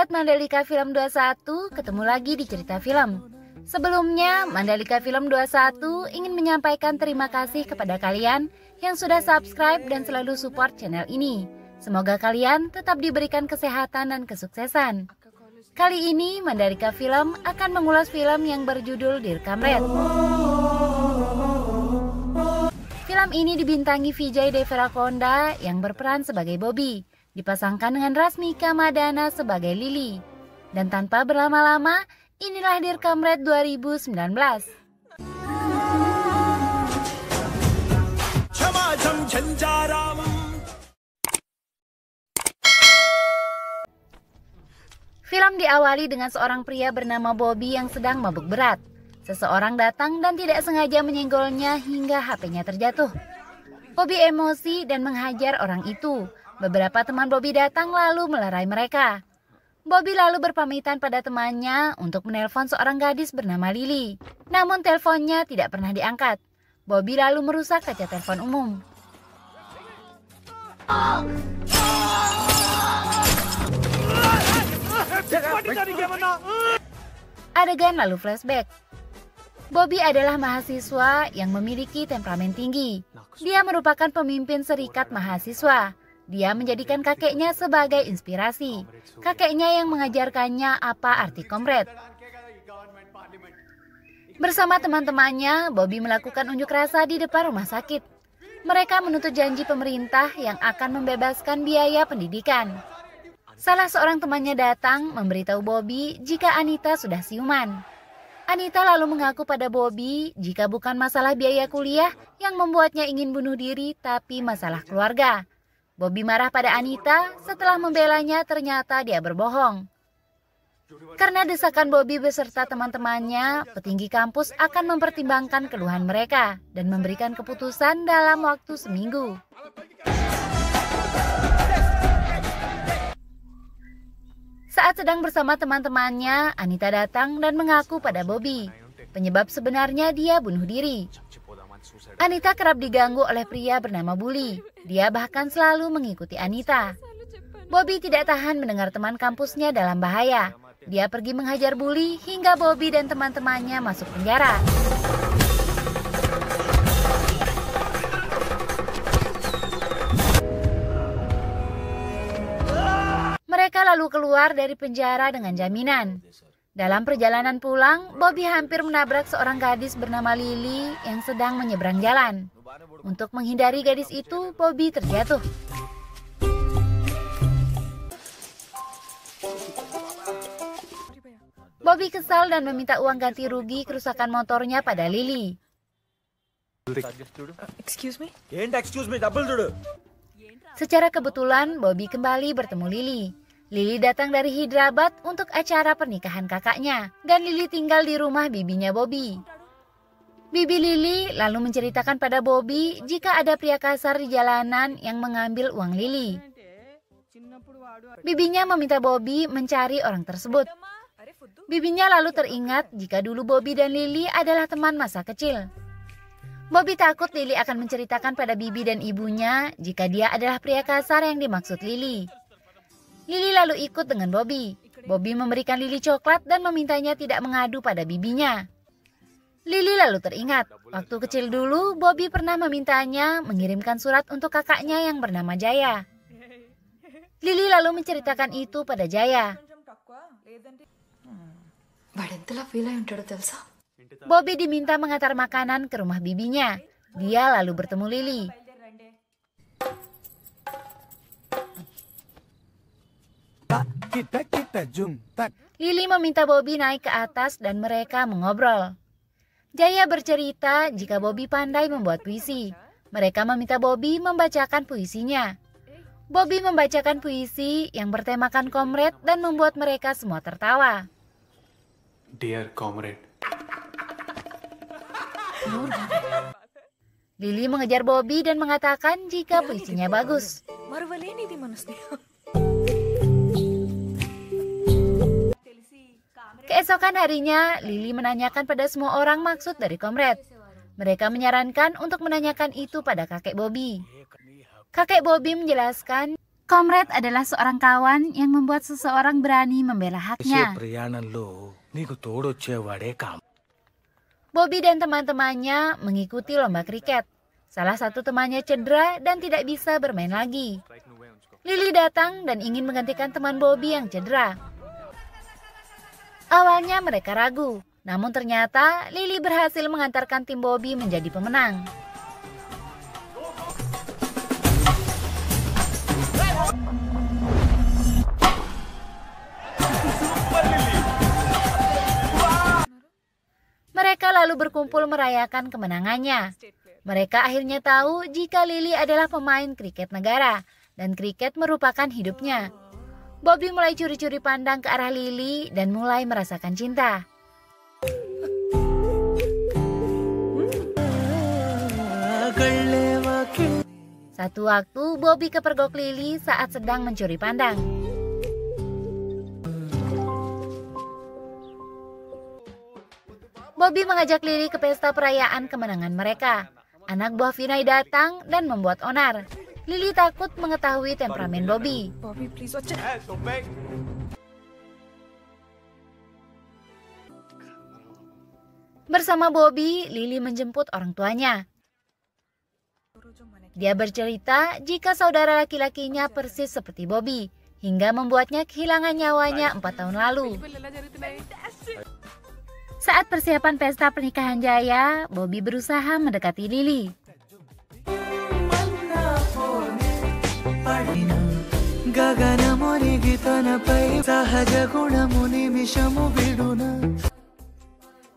Sobat Mandalika Film 21, ketemu lagi di Cerita Film. Sebelumnya, Mandalika Film 21 ingin menyampaikan terima kasih kepada kalian yang sudah subscribe dan selalu support channel ini. Semoga kalian tetap diberikan kesehatan dan kesuksesan. Kali ini, Mandalika Film akan mengulas film yang berjudul Direkam Red. Film ini dibintangi Vijay Deverakonda yang berperan sebagai Bobby, dipasangkan dengan Rasmika Madana sebagai Lily. Dan tanpa berlama-lama, inilah Direkam Red 2019. Film diawali dengan seorang pria bernama Bobby yang sedang mabuk berat. Seseorang datang dan tidak sengaja menyenggolnya hingga HP-nya terjatuh. Bobby emosi dan menghajar orang itu. Beberapa teman Bobby datang lalu melerai mereka. Bobby lalu berpamitan pada temannya untuk menelpon seorang gadis bernama Lily. Namun teleponnya tidak pernah diangkat. Bobby lalu merusak kaca telepon umum. Adegan lalu flashback. Bobby adalah mahasiswa yang memiliki temperamen tinggi. Dia merupakan pemimpin serikat mahasiswa. Dia menjadikan kakeknya sebagai inspirasi. Kakeknya yang mengajarkannya apa arti komret. Bersama teman-temannya, Bobby melakukan unjuk rasa di depan rumah sakit. Mereka menuntut janji pemerintah yang akan membebaskan biaya pendidikan. Salah seorang temannya datang memberitahu Bobby jika Anita sudah siuman. Anita lalu mengaku pada Bobby jika bukan masalah biaya kuliah yang membuatnya ingin bunuh diri, tapi masalah keluarga. Bobby marah pada Anita, setelah membelanya ternyata dia berbohong. Karena desakan Bobby beserta teman-temannya, petinggi kampus akan mempertimbangkan keluhan mereka dan memberikan keputusan dalam waktu seminggu. Saat sedang bersama teman-temannya, Anita datang dan mengaku pada Bobby. Penyebab sebenarnya dia bunuh diri. Anita kerap diganggu oleh pria bernama Bully. Dia bahkan selalu mengikuti Anita. Bobby tidak tahan mendengar teman kampusnya dalam bahaya. Dia pergi menghajar Bully hingga Bobby dan teman-temannya masuk penjara. Mereka lalu keluar dari penjara dengan jaminan. Dalam perjalanan pulang, Bobby hampir menabrak seorang gadis bernama Lily yang sedang menyeberang jalan. Untuk menghindari gadis itu, Bobby terjatuh. Bobby kesal dan meminta uang ganti rugi kerusakan motornya pada Lily. Excuse me? Secara kebetulan, Bobby kembali bertemu Lily. Lily datang dari Hyderabad untuk acara pernikahan kakaknya, dan Lily tinggal di rumah bibinya Bobby. Bibi Lily lalu menceritakan pada Bobby jika ada pria kasar di jalanan yang mengambil uang Lily. Bibinya meminta Bobby mencari orang tersebut. Bibinya lalu teringat jika dulu Bobby dan Lily adalah teman masa kecil. Bobby takut Lily akan menceritakan pada bibi dan ibunya jika dia adalah pria kasar yang dimaksud Lily. Lily lalu ikut dengan Bobby. Bobby memberikan Lily coklat dan memintanya tidak mengadu pada bibinya. Lily lalu teringat, waktu kecil dulu Bobby pernah memintanya mengirimkan surat untuk kakaknya yang bernama Jaya. Lily lalu menceritakan itu pada Jaya. Bobby diminta mengantar makanan ke rumah bibinya. Dia lalu bertemu Lily. Lily meminta Bobby naik ke atas dan mereka mengobrol. Jaya bercerita jika Bobby pandai membuat puisi. Mereka meminta Bobby membacakan puisinya. Bobby membacakan puisi yang bertemakan komret dan membuat mereka semua tertawa. Dear comrade. Lily mengejar Bobby dan mengatakan jika puisinya bagus. Keesokan harinya, Lily menanyakan pada semua orang maksud dari komret. Mereka menyarankan untuk menanyakan itu pada kakek Bobby. Kakek Bobby menjelaskan Comrade adalah seorang kawan yang membuat seseorang berani membela haknya. Bobby dan teman-temannya mengikuti lomba kriket. Salah satu temannya cedera dan tidak bisa bermain lagi. Lily datang dan ingin menggantikan teman Bobby yang cedera. Awalnya mereka ragu, namun ternyata Lily berhasil mengantarkan tim Bobby menjadi pemenang. Mereka lalu berkumpul merayakan kemenangannya. Mereka akhirnya tahu jika Lily adalah pemain kriket negara dan kriket merupakan hidupnya. Bobby mulai curi-curi pandang ke arah Lily dan mulai merasakan cinta. Satu waktu Bobby kepergok Lily saat sedang mencuri pandang. Bobby mengajak Lily ke pesta perayaan kemenangan mereka. Anak buah Vinay datang dan membuat onar. Lily takut mengetahui temperamen Bobby. Bersama Bobby, Lily menjemput orang tuanya. Dia bercerita jika saudara laki-lakinya persis seperti Bobby, hingga membuatnya kehilangan nyawanya 4 tahun lalu. Saat persiapan pesta pernikahan Jaya, Bobby berusaha mendekati Lily.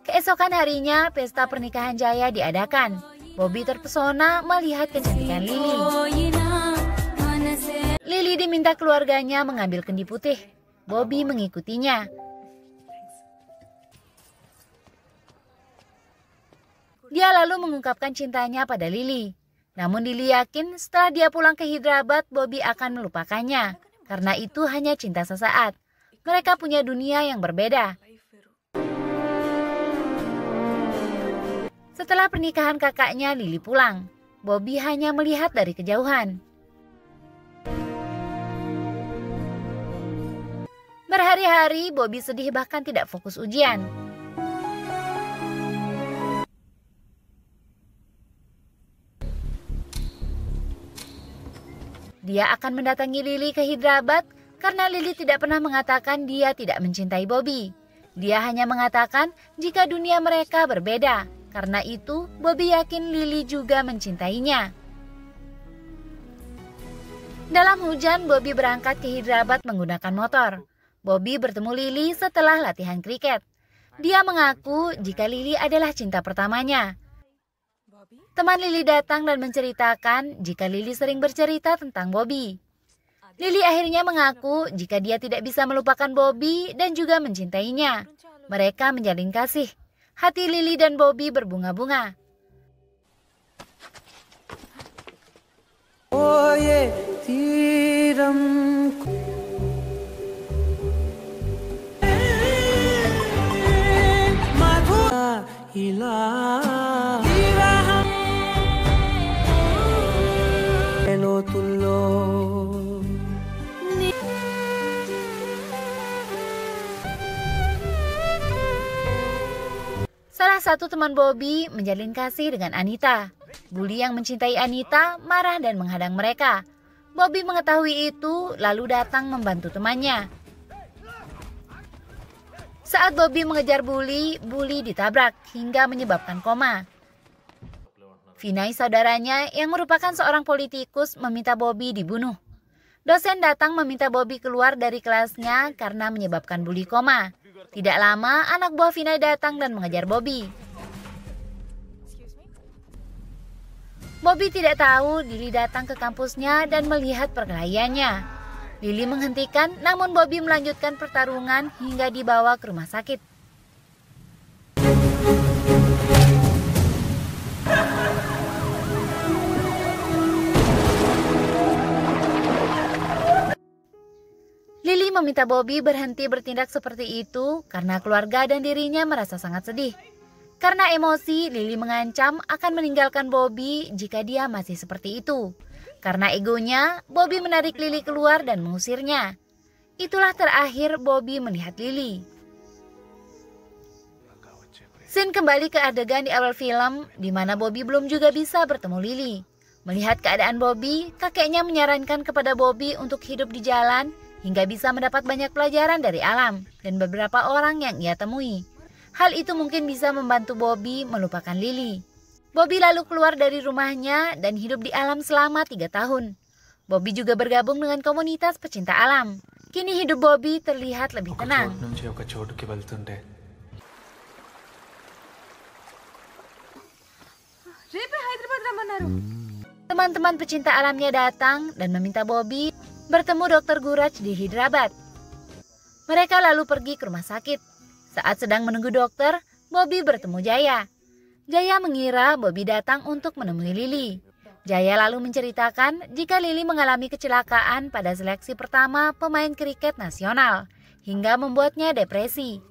Keesokan harinya, pesta pernikahan Jaya diadakan. Bobby terpesona melihat kecantikan Lily. Lily diminta keluarganya mengambil kendi putih. Bobby mengikutinya. Dia lalu mengungkapkan cintanya pada Lily. Namun Lily yakin setelah dia pulang ke Hyderabad, Bobby akan melupakannya. Karena itu hanya cinta sesaat. Mereka punya dunia yang berbeda. Setelah pernikahan kakaknya, Lily pulang. Bobby hanya melihat dari kejauhan. Berhari-hari, Bobby sedih bahkan tidak fokus ujian. Dia akan mendatangi Lily ke Hyderabad karena Lily tidak pernah mengatakan dia tidak mencintai Bobby. Dia hanya mengatakan jika dunia mereka berbeda. Karena itu, Bobby yakin Lily juga mencintainya. Dalam hujan, Bobby berangkat ke Hyderabad menggunakan motor. Bobby bertemu Lily setelah latihan kriket. Dia mengaku jika Lily adalah cinta pertamanya. Teman Lily datang dan menceritakan jika Lily sering bercerita tentang Bobby. Lily akhirnya mengaku jika dia tidak bisa melupakan Bobby dan juga mencintainya. Mereka menjalin kasih. Hati Lily dan Bobby berbunga-bunga. Salah satu teman Bobby menjalin kasih dengan Anita. Bully yang mencintai Anita marah dan menghadang mereka. Bobby mengetahui itu lalu datang membantu temannya. Saat Bobby mengejar Bully, Bully ditabrak hingga menyebabkan koma. Vinay, saudaranya yang merupakan seorang politikus, meminta Bobby dibunuh. Dosen datang meminta Bobby keluar dari kelasnya karena menyebabkan Bully koma. Tidak lama, anak buah Vinay datang dan mengejar Bobby. Bobby tidak tahu Lily datang ke kampusnya dan melihat perkelahiannya. Lily menghentikan, namun Bobby melanjutkan pertarungan hingga dibawa ke rumah sakit. Lily meminta Bobby berhenti bertindak seperti itu karena keluarga dan dirinya merasa sangat sedih. Karena emosi, Lily mengancam akan meninggalkan Bobby jika dia masih seperti itu. Karena egonya, Bobby menarik Lily keluar dan mengusirnya. Itulah terakhir Bobby melihat Lily. Scene kembali ke adegan di awal film, di mana Bobby belum juga bisa bertemu Lily. Melihat keadaan Bobby, kakeknya menyarankan kepada Bobby untuk hidup di jalan hingga bisa mendapat banyak pelajaran dari alam dan beberapa orang yang ia temui. Hal itu mungkin bisa membantu Bobby melupakan Lily. Bobby lalu keluar dari rumahnya dan hidup di alam selama 3 tahun. Bobby juga bergabung dengan komunitas pecinta alam. Kini hidup Bobby terlihat lebih tenang. Teman-teman pecinta alamnya datang dan meminta Bobby bertemu Dr. Guraj di Hyderabad. Mereka lalu pergi ke rumah sakit. Saat sedang menunggu dokter, Bobby bertemu Jaya. Jaya mengira Bobby datang untuk menemui Lily. Jaya lalu menceritakan jika Lily mengalami kecelakaan pada seleksi pertama pemain kriket nasional, hingga membuatnya depresi.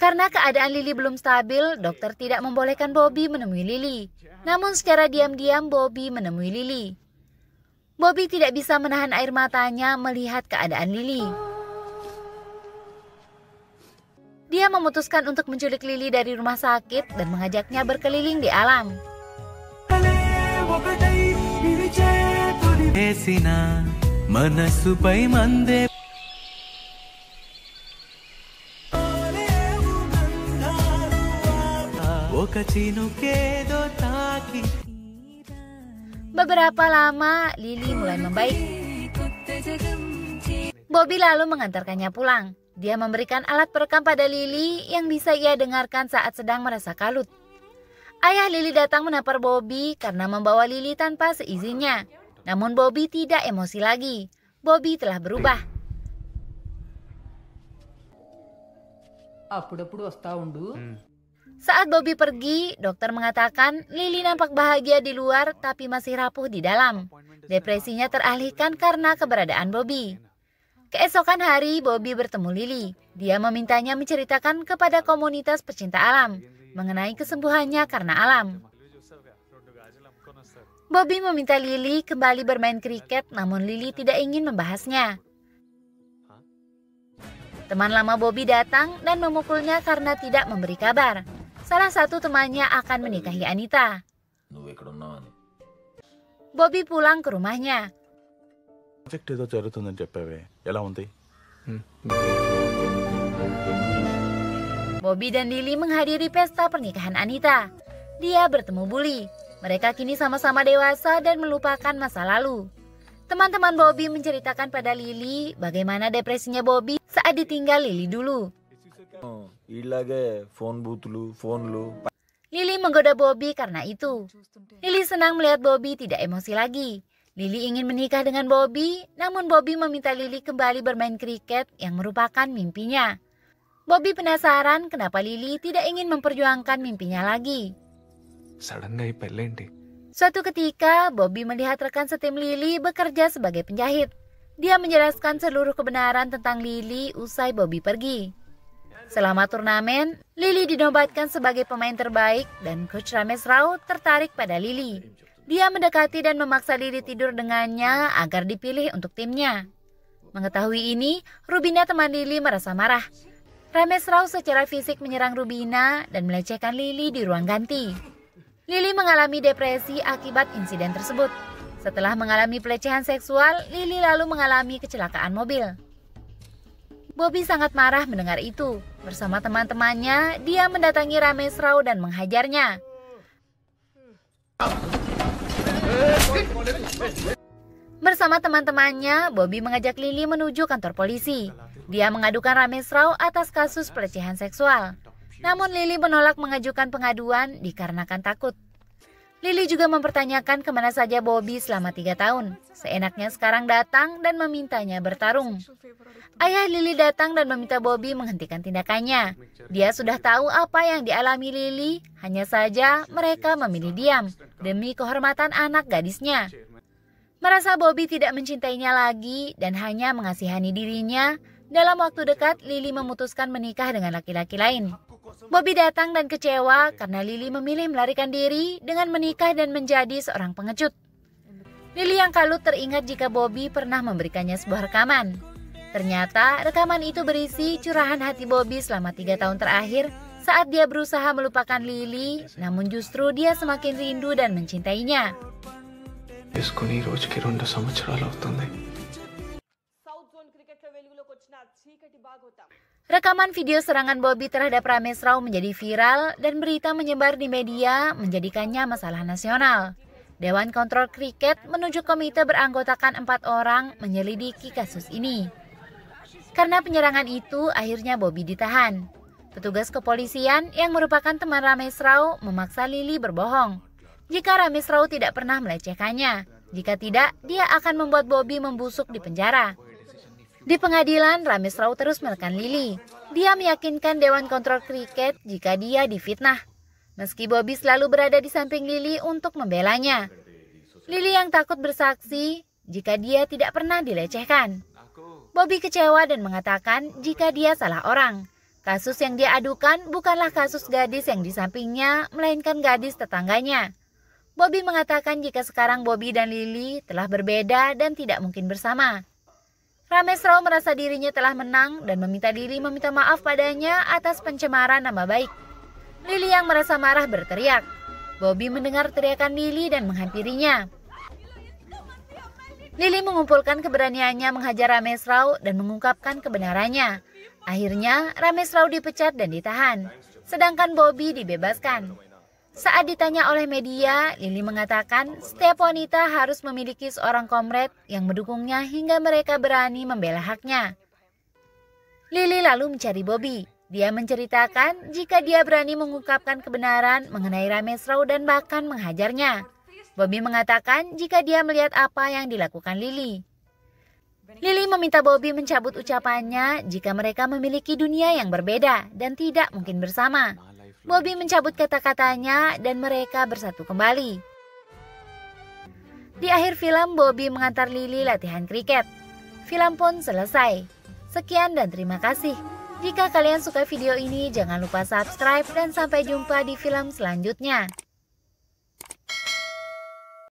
Karena keadaan Lily belum stabil, dokter tidak membolehkan Bobby menemui Lily. Namun secara diam-diam Bobby menemui Lily. Bobby tidak bisa menahan air matanya melihat keadaan Lily. Dia memutuskan untuk menculik Lily dari rumah sakit dan mengajaknya berkeliling di alam. Beberapa lama, Lily mulai membaik. Bobby lalu mengantarkannya pulang. Dia memberikan alat perekam pada Lily yang bisa ia dengarkan saat sedang merasa kalut. Ayah Lily datang menampar Bobby karena membawa Lily tanpa seizinnya. Namun Bobby tidak emosi lagi. Bobby telah berubah. Saat Bobby pergi, dokter mengatakan Lily nampak bahagia di luar tapi masih rapuh di dalam. Depresinya teralihkan karena keberadaan Bobby. Keesokan hari, Bobby bertemu Lily. Dia memintanya menceritakan kepada komunitas pecinta alam mengenai kesembuhannya karena alam. Bobby meminta Lily kembali bermain kriket, namun Lily tidak ingin membahasnya. Teman lama Bobby datang dan memukulnya karena tidak memberi kabar. Salah satu temannya akan menikahi Anita. Bobby pulang ke rumahnya. Bobby dan Lily menghadiri pesta pernikahan Anita. Dia bertemu Bully. Mereka kini sama-sama dewasa dan melupakan masa lalu. Teman-teman Bobby menceritakan pada Lily bagaimana depresinya Bobby saat ditinggal Lily dulu. Lily menggoda Bobby karena itu. Lily senang melihat Bobby tidak emosi lagi. Lily ingin menikah dengan Bobby, namun Bobby meminta Lily kembali bermain kriket yang merupakan mimpinya. Bobby penasaran kenapa Lily tidak ingin memperjuangkan mimpinya lagi. Suatu ketika, Bobby melihat rekan setim Lily bekerja sebagai penjahit. Dia menjelaskan seluruh kebenaran tentang Lily usai Bobby pergi. Selama turnamen, Lily dinobatkan sebagai pemain terbaik dan Coach Ramesh Rao tertarik pada Lily. Dia mendekati dan memaksa Lily tidur dengannya agar dipilih untuk timnya. Mengetahui ini, Rubina teman Lily merasa marah. Ramesh Rao secara fisik menyerang Rubina dan melecehkan Lily di ruang ganti. Lily mengalami depresi akibat insiden tersebut. Setelah mengalami pelecehan seksual, Lily lalu mengalami kecelakaan mobil. Bobby sangat marah mendengar itu. Bersama teman-temannya, dia mendatangi Ramesh Rao dan menghajarnya. Bersama teman-temannya, Bobby mengajak Lily menuju kantor polisi. Dia mengadukan Ramesh Rao atas kasus pelecehan seksual. Namun Lily menolak mengajukan pengaduan dikarenakan takut. Lily juga mempertanyakan kemana saja Bobby selama 3 tahun. Seenaknya sekarang datang dan memintanya bertarung. Ayah Lily datang dan meminta Bobby menghentikan tindakannya. Dia sudah tahu apa yang dialami Lily, hanya saja mereka memilih diam demi kehormatan anak gadisnya. Merasa Bobby tidak mencintainya lagi dan hanya mengasihani dirinya, dalam waktu dekat Lily memutuskan menikah dengan laki-laki lain. Bobby datang dan kecewa karena Lily memilih melarikan diri dengan menikah dan menjadi seorang pengecut. Lily yang kalut teringat jika Bobby pernah memberikannya sebuah rekaman. Ternyata rekaman itu berisi curahan hati Bobby selama 3 tahun terakhir saat dia berusaha melupakan Lily, namun justru dia semakin rindu dan mencintainya. Rekaman video serangan Bobby terhadap Ramesh Rao menjadi viral dan berita menyebar di media menjadikannya masalah nasional. Dewan Kontrol Kriket menunjuk komite beranggotakan 4 orang menyelidiki kasus ini. Karena penyerangan itu, akhirnya Bobby ditahan. Petugas kepolisian yang merupakan teman Ramesh Rao memaksa Lily berbohong jika Ramesh Rao tidak pernah melecehkannya. Jika tidak, dia akan membuat Bobby membusuk di penjara. Di pengadilan, Ramesh Rao terus menekan Lily. Dia meyakinkan Dewan Kontrol Kriket jika dia difitnah. Meski Bobby selalu berada di samping Lily untuk membelanya. Lily yang takut bersaksi jika dia tidak pernah dilecehkan. Bobby kecewa dan mengatakan jika dia salah orang. Kasus yang dia adukan bukanlah kasus gadis yang di sampingnya, melainkan gadis tetangganya. Bobby mengatakan jika sekarang Bobby dan Lily telah berbeda dan tidak mungkin bersama. Ramesh Rao merasa dirinya telah menang dan meminta Lily meminta maaf padanya atas pencemaran nama baik. Lily yang merasa marah berteriak. Bobby mendengar teriakan Lily dan menghampirinya. Lily mengumpulkan keberaniannya menghajar Ramesh Rao dan mengungkapkan kebenarannya. Akhirnya Ramesh Rao dipecat dan ditahan, sedangkan Bobby dibebaskan. Saat ditanya oleh media, Lily mengatakan setiap wanita harus memiliki seorang komrade yang mendukungnya hingga mereka berani membela haknya. Lily lalu mencari Bobby. Dia menceritakan jika dia berani mengungkapkan kebenaran mengenai Ramesh Rao dan bahkan menghajarnya. Bobby mengatakan jika dia melihat apa yang dilakukan Lily. Lily meminta Bobby mencabut ucapannya jika mereka memiliki dunia yang berbeda dan tidak mungkin bersama. Bobby mencabut kata-katanya dan mereka bersatu kembali. Di akhir film, Bobby mengantar Lily latihan kriket. Film pun selesai. Sekian dan terima kasih. Jika kalian suka video ini, jangan lupa subscribe dan sampai jumpa di film selanjutnya.